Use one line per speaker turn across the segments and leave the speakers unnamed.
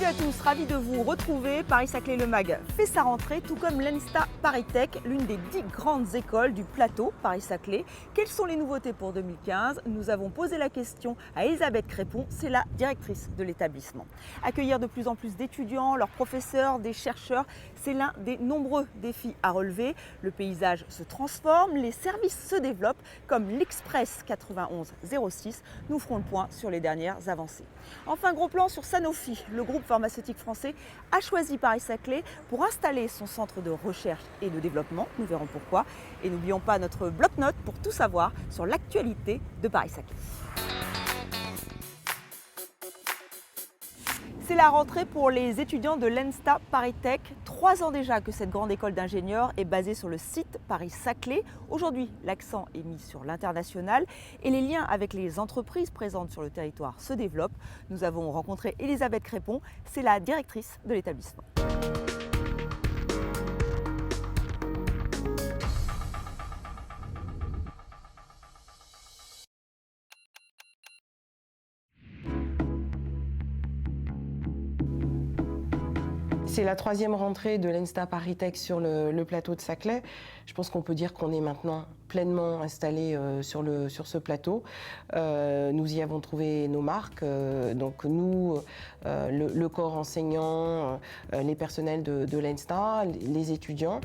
à tous, ravi de vous retrouver. Paris-Saclay Le Mag fait sa rentrée, tout comme l'ENSTA ParisTech, l'une des 10 grandes écoles du plateau Paris-Saclay. Quelles sont les nouveautés pour 2015? Nous avons posé la question à Elisabeth Crépon, c'est la directrice de l'établissement. Accueillir de plus en plus d'étudiants, leurs professeurs, des chercheurs, c'est l'un des nombreux défis à relever. Le paysage se transforme, les services se développent, comme l'Express 9106. Nous ferons le point sur les dernières avancées. Enfin, gros plan sur Sanofi. Le groupe pharmaceutique français a choisi Paris-Saclay pour installer son centre de recherche et de développement. Nous verrons pourquoi. Et n'oublions pas notre bloc-notes pour tout savoir sur l'actualité de Paris-Saclay. C'est la rentrée pour les étudiants de l'ENSTA ParisTech. 3 ans déjà que cette grande école d'ingénieurs est basée sur le site Paris-Saclay. Aujourd'hui, l'accent est mis sur l'international et les liens avec les entreprises présentes sur le territoire se développent. Nous avons rencontré Elisabeth Crépon, c'est la directrice de l'établissement.
C'est la 3e rentrée de l'ENSTA ParisTech sur le plateau de Saclay. Je pense qu'on peut dire qu'on est maintenant pleinement installé sur ce plateau. Nous y avons trouvé nos marques, donc nous, le corps enseignant, les personnels de l'ENSTA, les étudiants.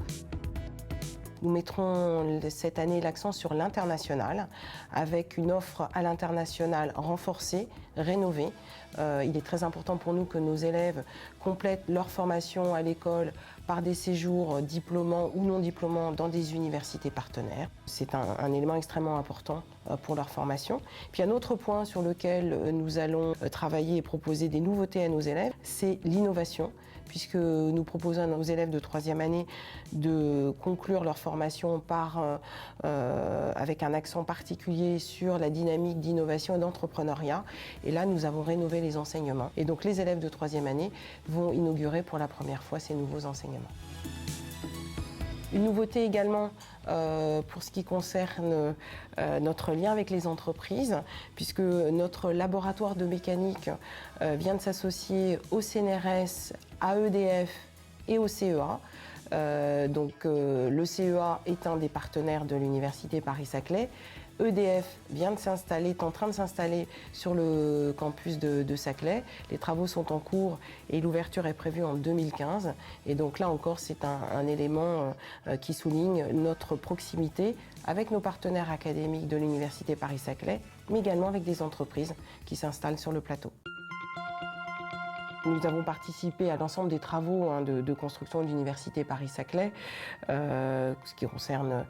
Nous mettrons cette année l'accent sur l'international, avec une offre à l'international renforcée, rénovée. Il est très important pour nous que nos élèves complètent leur formation à l'école par des séjours diplômants ou non diplômants dans des universités partenaires. C'est un élément extrêmement important pour leur formation. Puis un autre point sur lequel nous allons travailler et proposer des nouveautés à nos élèves, c'est l'innovation, puisque nous proposons à nos élèves de 3e année de conclure leur formation avec un accent particulier sur la dynamique d'innovation et d'entrepreneuriat. Et là, nous avons rénové les enseignements. Et donc les élèves de 3e année vont inaugurer pour la première fois ces nouveaux enseignements. Une nouveauté également pour ce qui concerne notre lien avec les entreprises, puisque notre laboratoire de mécanique vient de s'associer au CNRS, à EDF et au CEA. Le CEA est un des partenaires de l'université Paris-Saclay. EDF vient de s'installer, est en train de s'installer sur le campus de Saclay. Les travaux sont en cours et l'ouverture est prévue en 2015. Et donc là encore, c'est un élément qui souligne notre proximité avec nos partenaires académiques de l'université Paris-Saclay, mais également avec des entreprises qui s'installent sur le plateau. Nous avons participé à l'ensemble des travaux de construction de l'université Paris-Saclay, ce qui concerne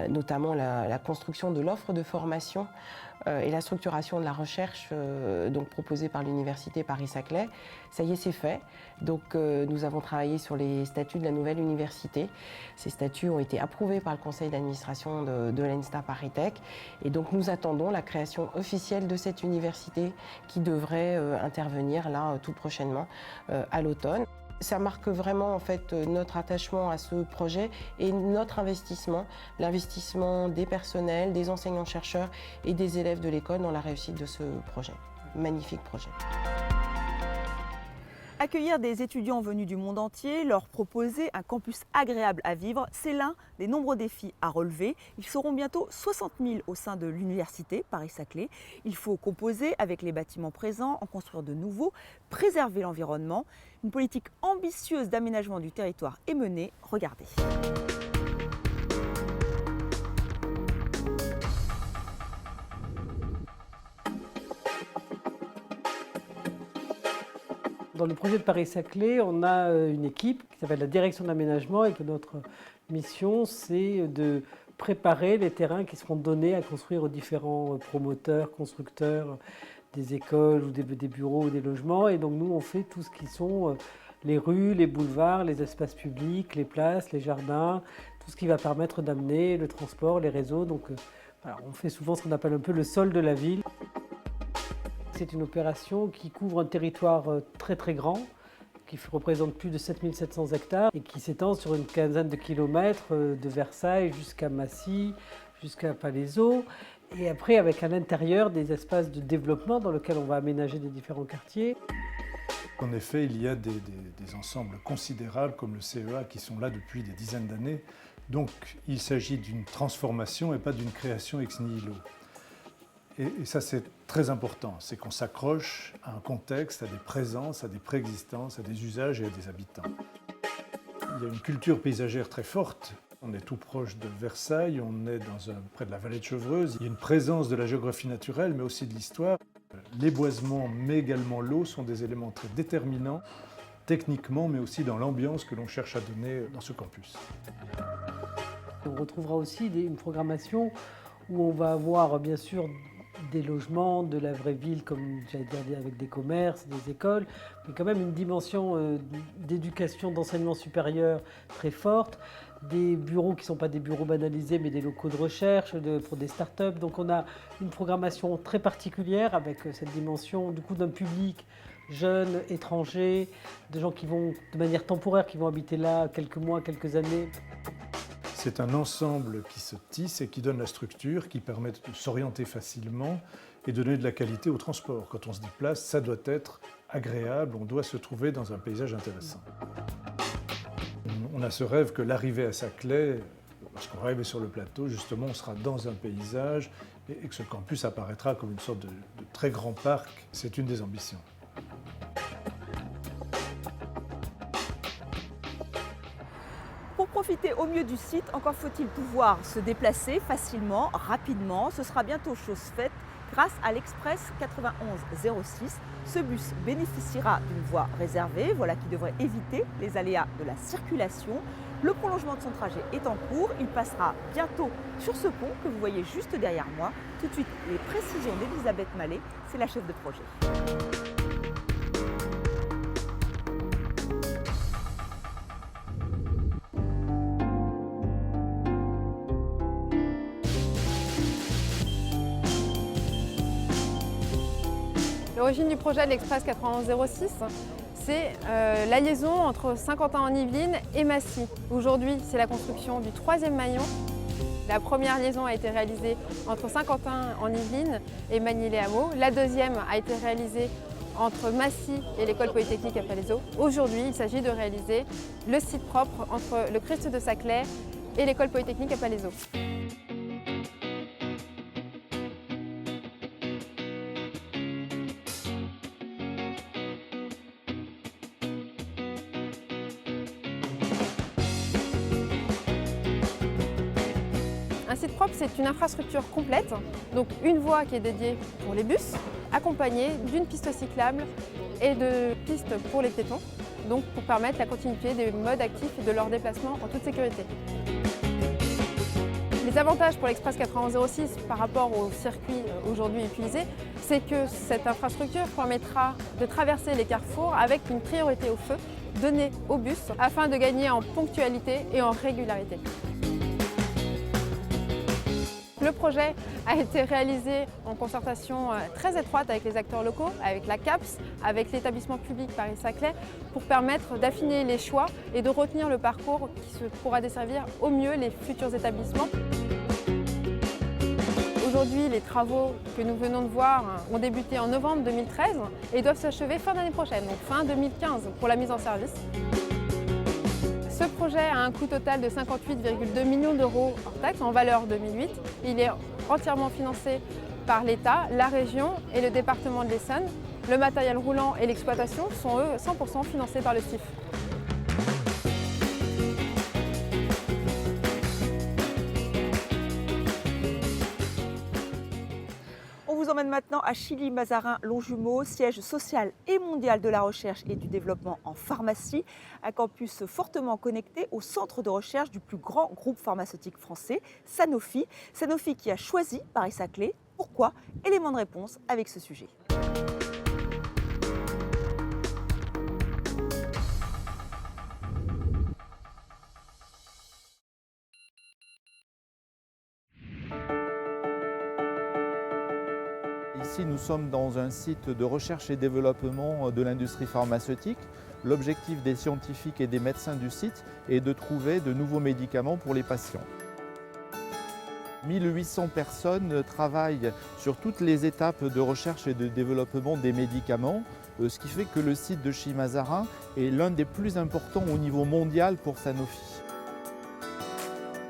notamment la construction de l'offre de formation et la structuration de la recherche proposée par l'université Paris-Saclay. Ça y est, c'est fait. Donc nous avons travaillé sur les statuts de la nouvelle université. Ces statuts ont été approuvés par le conseil d'administration de l'ENSTA ParisTech. Et donc nous attendons la création officielle de cette université qui devrait intervenir là tout prochainement à l'automne. Ça marque vraiment en fait notre attachement à ce projet et notre investissement, l'investissement des personnels, des enseignants-chercheurs et des élèves de l'école dans la réussite de ce projet. Magnifique projet.
Accueillir des étudiants venus du monde entier, leur proposer un campus agréable à vivre, c'est l'un des nombreux défis à relever. Ils seront bientôt 60 000 au sein de l'université Paris-Saclay. Il faut composer avec les bâtiments présents, en construire de nouveaux, préserver l'environnement. Une politique ambitieuse d'aménagement du territoire est menée. Regardez.
Dans le projet de Paris-Saclay, on a une équipe qui s'appelle la direction de l'aménagement et que notre mission, c'est de préparer les terrains qui seront donnés à construire aux différents promoteurs, constructeurs des écoles ou des bureaux ou des logements. Et donc nous, on fait tout ce qui sont les rues, les boulevards, les espaces publics, les places, les jardins, tout ce qui va permettre d'amener le transport, les réseaux. Donc on fait souvent ce qu'on appelle un peu le sol de la ville. C'est une opération qui couvre un territoire très très grand, qui représente plus de 7700 hectares et qui s'étend sur une quinzaine de kilomètres de Versailles jusqu'à Massy, jusqu'à Palaiseau. Et après, avec à l'intérieur des espaces de développement dans lesquels on va aménager des différents quartiers.
En effet, il y a des ensembles considérables comme le CEA qui sont là depuis des dizaines d'années. Donc il s'agit d'une transformation et pas d'une création ex nihilo. Et ça c'est très important, c'est qu'on s'accroche à un contexte, à des présences, à des préexistences, à des usages et à des habitants. Il y a une culture paysagère très forte. On est tout proche de Versailles, on est près de la vallée de Chevreuse. Il y a une présence de la géographie naturelle, mais aussi de l'histoire. Les boisements, mais également l'eau, sont des éléments très déterminants, techniquement, mais aussi dans l'ambiance que l'on cherche à donner dans ce campus.
On retrouvera aussi une programmation où on va avoir bien sûr des logements, de la vraie ville, comme j'allais dire, avec des commerces, des écoles, mais quand même une dimension d'éducation, d'enseignement supérieur très forte, des bureaux qui ne sont pas des bureaux banalisés, mais des locaux de recherche pour des startups. Donc on a une programmation très particulière avec cette dimension du coup d'un public jeunes, étrangers, de gens qui vont de manière temporaire, qui vont habiter là quelques mois, quelques années.
C'est un ensemble qui se tisse et qui donne la structure, qui permet de s'orienter facilement et de donner de la qualité au transport. Quand on se déplace, ça doit être agréable, on doit se trouver dans un paysage intéressant. On a ce rêve que l'arrivée à Saclay, lorsqu'on va arriver sur le plateau, justement, on sera dans un paysage et que ce campus apparaîtra comme une sorte de très grand parc. C'est une des ambitions.
Pour profiter au mieux du site, encore faut-il pouvoir se déplacer facilement, rapidement. Ce sera bientôt chose faite grâce à l'Express 9106. Ce bus bénéficiera d'une voie réservée, voilà qui devrait éviter les aléas de la circulation. Le prolongement de son trajet est en cours. Il passera bientôt sur ce pont que vous voyez juste derrière moi. Tout de suite, les précisions d'Elisabeth Mallet, c'est la chef de projet.
L'origine du projet de l'Express 9106, c'est la liaison entre Saint-Quentin-en-Yvelines et Massy. Aujourd'hui, c'est la construction du 3e maillon. La première liaison a été réalisée entre Saint-Quentin-en-Yvelines et Magny-les-Hameaux. La deuxième a été réalisée entre Massy et l'École Polytechnique à Palaiseau. Aujourd'hui, il s'agit de réaliser le site propre entre le Christ de Saclay et l'École Polytechnique à Palaiseau. Un site propre, c'est une infrastructure complète, donc une voie qui est dédiée pour les bus, accompagnée d'une piste cyclable et de pistes pour les piétons, donc pour permettre la continuité des modes actifs et de leur déplacement en toute sécurité. Les avantages pour l'Express 9106 par rapport au circuit aujourd'hui utilisé, c'est que cette infrastructure permettra de traverser les carrefours avec une priorité au feu donnée aux bus afin de gagner en ponctualité et en régularité. Le projet a été réalisé en concertation très étroite avec les acteurs locaux, avec la CAPS, avec l'établissement public Paris-Saclay, pour permettre d'affiner les choix et de retenir le parcours qui pourra desservir au mieux les futurs établissements. Aujourd'hui, les travaux que nous venons de voir ont débuté en novembre 2013 et doivent s'achever fin d'année prochaine, donc fin 2015 pour la mise en service. Ce projet a un coût total de 58,2 millions d'euros hors taxe en valeur 2008. Il est entièrement financé par l'État, la région et le département de l'Essonne. Le matériel roulant et l'exploitation sont eux 100% financés par le STIF.
On vous emmène maintenant à Chilly-Mazarin-Longjumeau, siège social et mondial de la recherche et du développement en pharmacie, un campus fortement connecté au centre de recherche du plus grand groupe pharmaceutique français, Sanofi. Sanofi qui a choisi Paris-Saclay. Pourquoi? Élément de réponse avec ce sujet.
Ici, nous sommes dans un site de recherche et développement de l'industrie pharmaceutique. L'objectif des scientifiques et des médecins du site est de trouver de nouveaux médicaments pour les patients. 1800 personnes travaillent sur toutes les étapes de recherche et de développement des médicaments, ce qui fait que le site de Chimazara est l'un des plus importants au niveau mondial pour Sanofi.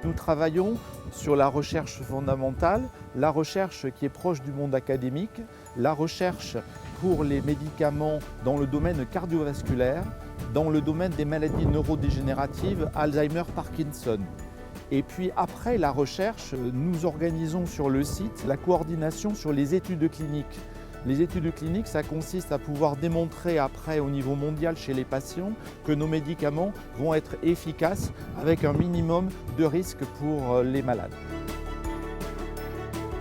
Nous travaillons sur la recherche fondamentale, la recherche qui est proche du monde académique, la recherche pour les médicaments dans le domaine cardiovasculaire, dans le domaine des maladies neurodégénératives, Alzheimer, Parkinson. Et puis après la recherche, nous organisons sur le site la coordination sur les études cliniques. Les études cliniques, ça consiste à pouvoir démontrer après au niveau mondial chez les patients que nos médicaments vont être efficaces avec un minimum de risque pour les malades.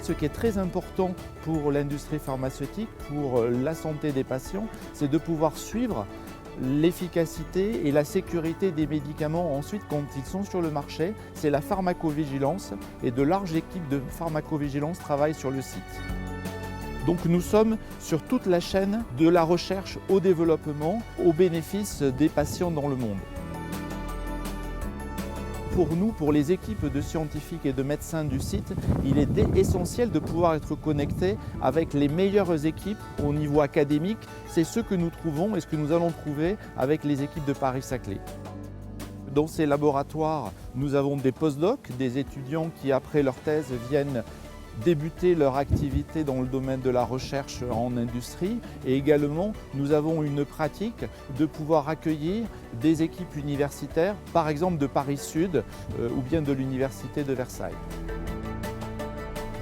Ce qui est très important pour l'industrie pharmaceutique, pour la santé des patients, c'est de pouvoir suivre l'efficacité et la sécurité des médicaments ensuite quand ils sont sur le marché. C'est la pharmacovigilance et de larges équipes de pharmacovigilance travaillent sur le site. Donc nous sommes sur toute la chaîne de la recherche au développement, au bénéfice des patients dans le monde. Pour nous, pour les équipes de scientifiques et de médecins du site, il est essentiel de pouvoir être connecté avec les meilleures équipes au niveau académique. C'est ce que nous trouvons et ce que nous allons trouver avec les équipes de Paris-Saclay. Dans ces laboratoires, nous avons des postdocs, des étudiants qui, après leur thèse, viennent débuter leur activité dans le domaine de la recherche en industrie et également nous avons une pratique de pouvoir accueillir des équipes universitaires, par exemple de Paris Sud ou bien de l'Université de Versailles.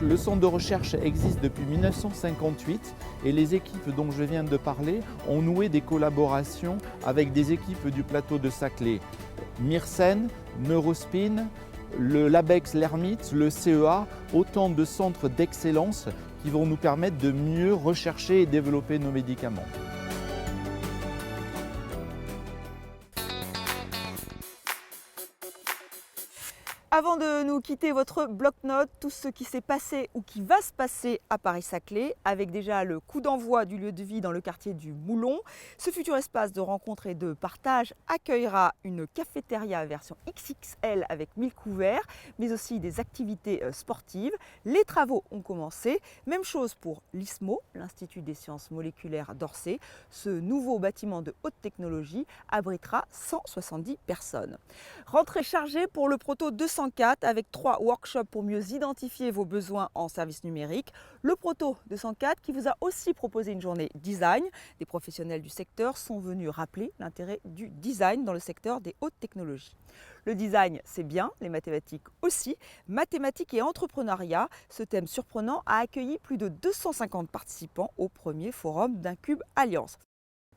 Le centre de recherche existe depuis 1958 et les équipes dont je viens de parler ont noué des collaborations avec des équipes du plateau de Saclay, Myrcène, Neurospin, le Labex L'Hermite, le CEA, autant de centres d'excellence qui vont nous permettre de mieux rechercher et développer nos médicaments.
Avant de nous quitter, votre bloc-notes, tout ce qui s'est passé ou qui va se passer à Paris-Saclay, avec déjà le coup d'envoi du lieu de vie dans le quartier du Moulon. Ce futur espace de rencontre et de partage accueillera une cafétéria version XXL avec 1000 couverts, mais aussi des activités sportives. Les travaux ont commencé. Même chose pour l'ISMO, l'Institut des sciences moléculaires d'Orsay. Ce nouveau bâtiment de haute technologie abritera 170 personnes. Rentrée chargée pour le Proto 204 avec 3 workshops pour mieux identifier vos besoins en services numériques. Le Proto 204 qui vous a aussi proposé une journée design. Des professionnels du secteur sont venus rappeler l'intérêt du design dans le secteur des hautes technologies. Le design, c'est bien, les mathématiques aussi. Mathématiques et entrepreneuriat, ce thème surprenant a accueilli plus de 250 participants au premier forum d'Incube Alliance.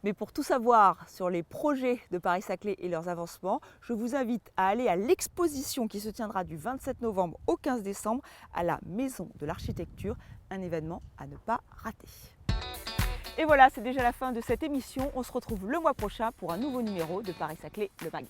Mais pour tout savoir sur les projets de Paris-Saclay et leurs avancements, je vous invite à aller à l'exposition qui se tiendra du 27 novembre au 15 décembre à la Maison de l'Architecture, un événement à ne pas rater. Et voilà, c'est déjà la fin de cette émission. On se retrouve le mois prochain pour un nouveau numéro de Paris-Saclay, le mag.